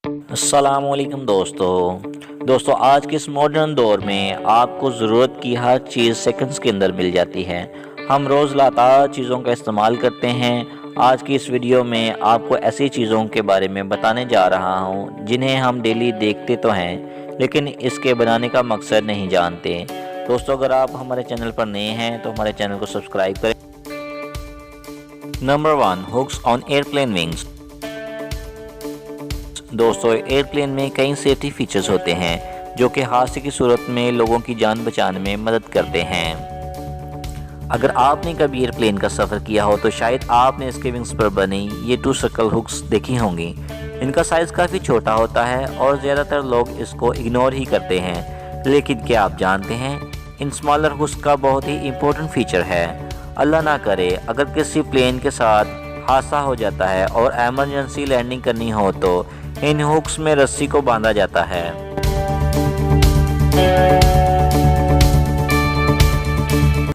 अस्सलामुअलैकुम दोस्तों आज के इस मॉडर्न दौर में आपको ज़रूरत की हर चीज़ सेकंड्स के अंदर मिल जाती है। हम रोज़ लातार चीज़ों का इस्तेमाल करते हैं। आज की इस वीडियो में आपको ऐसी चीज़ों के बारे में बताने जा रहा हूं जिन्हें हम डेली देखते तो हैं लेकिन इसके बनाने का मकसद नहीं जानते। दोस्तों, अगर आप हमारे चैनल पर नए हैं तो हमारे चैनल को सब्सक्राइब करें। Number 1, hooks on airplane wings. दोस्तों, एयरप्लेन में कई सेफ्टी फीचर्स होते हैं जो कि हादसे की सूरत में लोगों की जान बचाने में मदद करते हैं। अगर आपने कभी एयरप्लेन का सफ़र किया हो तो शायद आपने इसके विंग्स पर बनी ये 2 सर्कल हुक्स देखी होंगी। इनका साइज़ काफ़ी छोटा होता है और ज़्यादातर लोग इसको इग्नोर ही करते हैं, लेकिन क्या आप जानते हैं इन स्मॉलर हुक्स का बहुत ही इम्पोर्टेंट फीचर है। अल्लाह ना करे अगर किसी प्लेन के साथ हादसा हो जाता है और एमरजेंसी लैंडिंग करनी हो तो इन हुक्स में रस्सी को बांधा जाता है।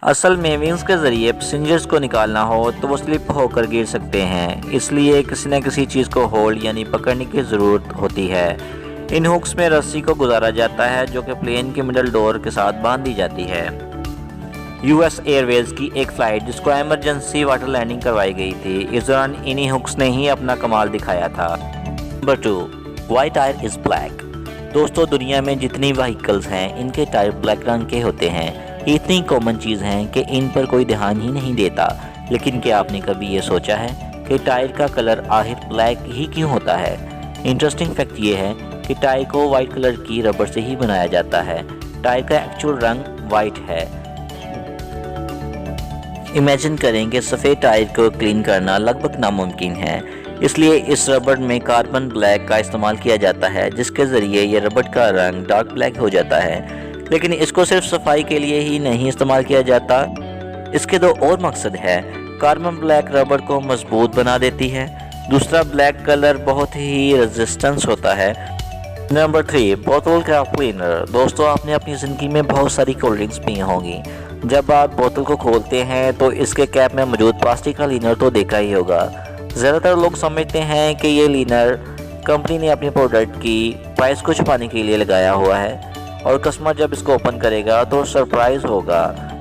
असल में विंग्स के जरिए पैसेंजर्स को निकालना हो तो वो स्लिप होकर गिर सकते हैं, इसलिए किसी न किसी चीज़ को होल्ड यानी पकड़ने की ज़रूरत होती है। इन हुक्स में रस्सी को गुजारा जाता है जो कि प्लेन के मिडल डोर के साथ बांध दी जाती है। यूएस एयरवेज की एक फ़्लाइट जिसको एमरजेंसी वाटर लैंडिंग करवाई गई थी, इस दौरान इन्हीं हुक्स ने ही अपना कमाल दिखाया था। Number 2, why tyre is black. दोस्तों, दुनिया में जितनी व्हीकल्स हैं इनके टायर ब्लैक रंग के होते हैं। ये इतनी कॉमन चीज़ हैं कि इन पर कोई ध्यान ही नहीं देता, लेकिन क्या आपने कभी ये सोचा है कि टायर का कलर आखिर ब्लैक ही क्यों होता है? इंटरेस्टिंग फैक्ट ये है कि टायर को वाइट कलर की रबर से ही बनाया जाता है। टायर का एक्चुअल रंग वाइट है। इमेजिन करें कि सफ़ेद टायर को क्लीन करना लगभग नामुमकिन है, इसलिए इस रबर में कार्बन ब्लैक का इस्तेमाल किया जाता है जिसके ज़रिए ये रबर का रंग डार्क ब्लैक हो जाता है। लेकिन इसको सिर्फ सफाई के लिए ही नहीं इस्तेमाल किया जाता, इसके 2 और मकसद है। कार्बन ब्लैक रबर को मजबूत बना देती है, दूसरा ब्लैक कलर बहुत ही रेजिस्टेंस होता है। नंबर 3, बोतल का क्लीनर। दोस्तों, आपने अपनी ज़िंदगी में बहुत सारी कोल्ड ड्रिंक्स पी होंगी। जब आप बोतल को खोलते हैं तो इसके कैप में मौजूद प्लास्टिक का लीनर तो देखा ही होगा। ज़्यादातर लोग समझते हैं कि ये लीनर कंपनी ने अपने प्रोडक्ट की प्राइस को छुपाने के लिए लगाया हुआ है और कस्टमर जब इसको ओपन करेगा तो सरप्राइज़ होगा,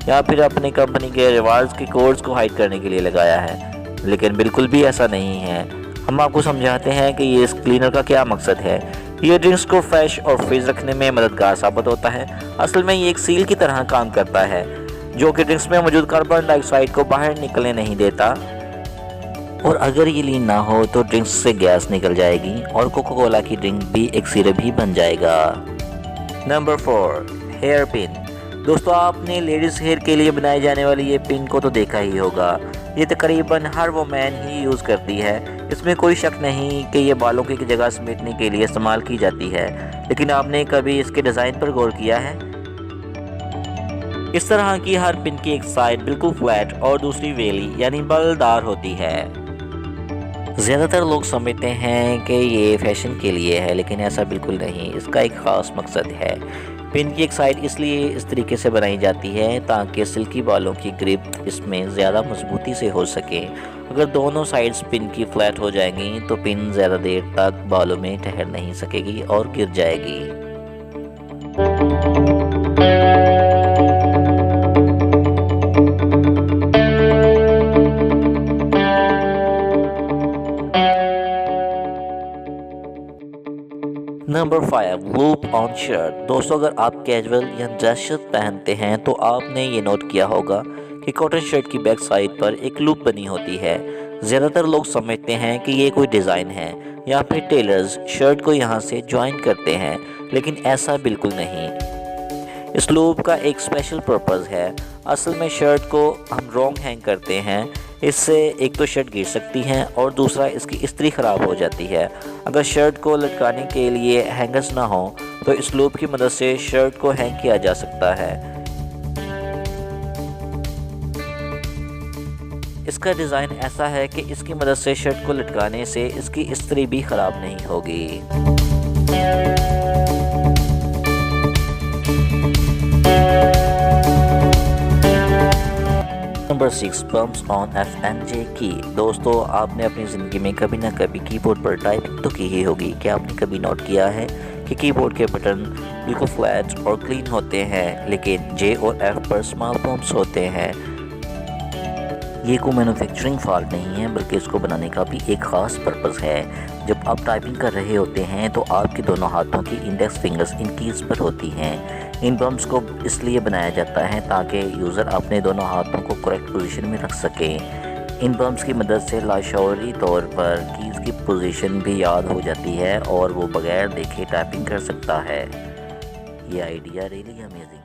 या फिर अपनी कंपनी के रिवार्ड्स के कोड्स को हाइड करने के लिए लगाया है। लेकिन बिल्कुल भी ऐसा नहीं है। हम आपको समझाते हैं कि ये इस क्लीनर का क्या मकसद है। ये ड्रिंक्स को फ्रेश और फ्रीज रखने में मददगार साबित होता है। असल में ये एक सील की तरह काम करता है जो कि ड्रिंक्स में मौजूद कार्बन डाइऑक्साइड को बाहर निकलने नहीं देता, और अगर ये लीन ना हो तो ड्रिंक्स से गैस निकल जाएगी और कोका कोला की ड्रिंक भी एक सिरप ही बन जाएगा। Number 4, hairpin. दोस्तों, आपने लेडीज़ हेयर के लिए बनाई जाने वाली ये पिन को तो देखा ही होगा। ये तकरीबन हर वुमेन ही यूज़ करती है। इसमें कोई शक नहीं कि ये बालों की जगह समेटने के लिए इस्तेमाल की जाती है, लेकिन आपने कभी इसके डिज़ाइन पर गौर किया है? इस तरह की हर पिन की एक साइड बिल्कुल फ्लैट और दूसरी वेली यानी बलदार होती है। ज़्यादातर लोग समझते हैं कि ये फैशन के लिए है, लेकिन ऐसा बिल्कुल नहीं। इसका एक ख़ास मकसद है। पिन की एक साइड इसलिए इस तरीके से बनाई जाती है ताकि सिल्की बालों की ग्रिप इसमें ज़्यादा मजबूती से हो सके। अगर दोनों साइड्स पिन की फ्लैट हो जाएंगी तो पिन ज़्यादा देर तक बालों में ठहर नहीं सकेगी और गिर जाएगी। Number 5, loop on shirt. दोस्तों, अगर आप कैजुअल या ड्रेस शर्ट पहनते हैं तो आपने ये नोट किया होगा कि कॉटन शर्ट की बैक साइड पर एक लूप बनी होती है। ज़्यादातर लोग समझते हैं कि ये कोई डिज़ाइन है या फिर टेलर्स शर्ट को यहाँ से ज्वाइन करते हैं, लेकिन ऐसा बिल्कुल नहीं। इस लूप का एक स्पेशल पर्पज़ है। असल में शर्ट को हम रॉन्ग हैंग करते हैं, इससे एक तो शर्ट गिर सकती है और दूसरा इसकी इस्त्री ख़राब हो जाती है। अगर शर्ट को लटकाने के लिए हैंगर्स ना हो तो इस लूप की मदद से शर्ट को हैंग किया जा सकता है। इसका डिज़ाइन ऐसा है कि इसकी मदद से शर्ट को लटकाने से इसकी इस्त्री भी ख़राब नहीं होगी। Number 6, bumps on F and J की। दोस्तों, आपने अपनी ज़िंदगी में कभी ना कभी कीबोर्ड पर टाइपिंग तो की ही होगी। क्या आपने कभी नोट किया है कि कीबोर्ड के बटन बिल्कुल फ्लैट और क्लीन होते हैं, लेकिन J और F पर स्मॉल बम्प्स होते हैं। ये कोई मैन्युफैक्चरिंग फॉल्ट नहीं है, बल्कि इसको बनाने का भी एक ख़ास पर्पज़ है। जब आप टाइपिंग कर रहे होते हैं तो आपके दोनों हाथों की इंडेक्स फिंगर्स इन कीज़ पर होती हैं। इन बम्प्स को इसलिए बनाया जाता है ताकि यूज़र अपने दोनों हाथों को करेक्ट पोजीशन में रख सके। इन बम्प्स की मदद से लाशऊरी तौर पर कीज़ की पोजीशन भी याद हो जाती है और वो बगैर देखे टाइपिंग कर सकता है। ये आइडिया रियली अमेजिंग।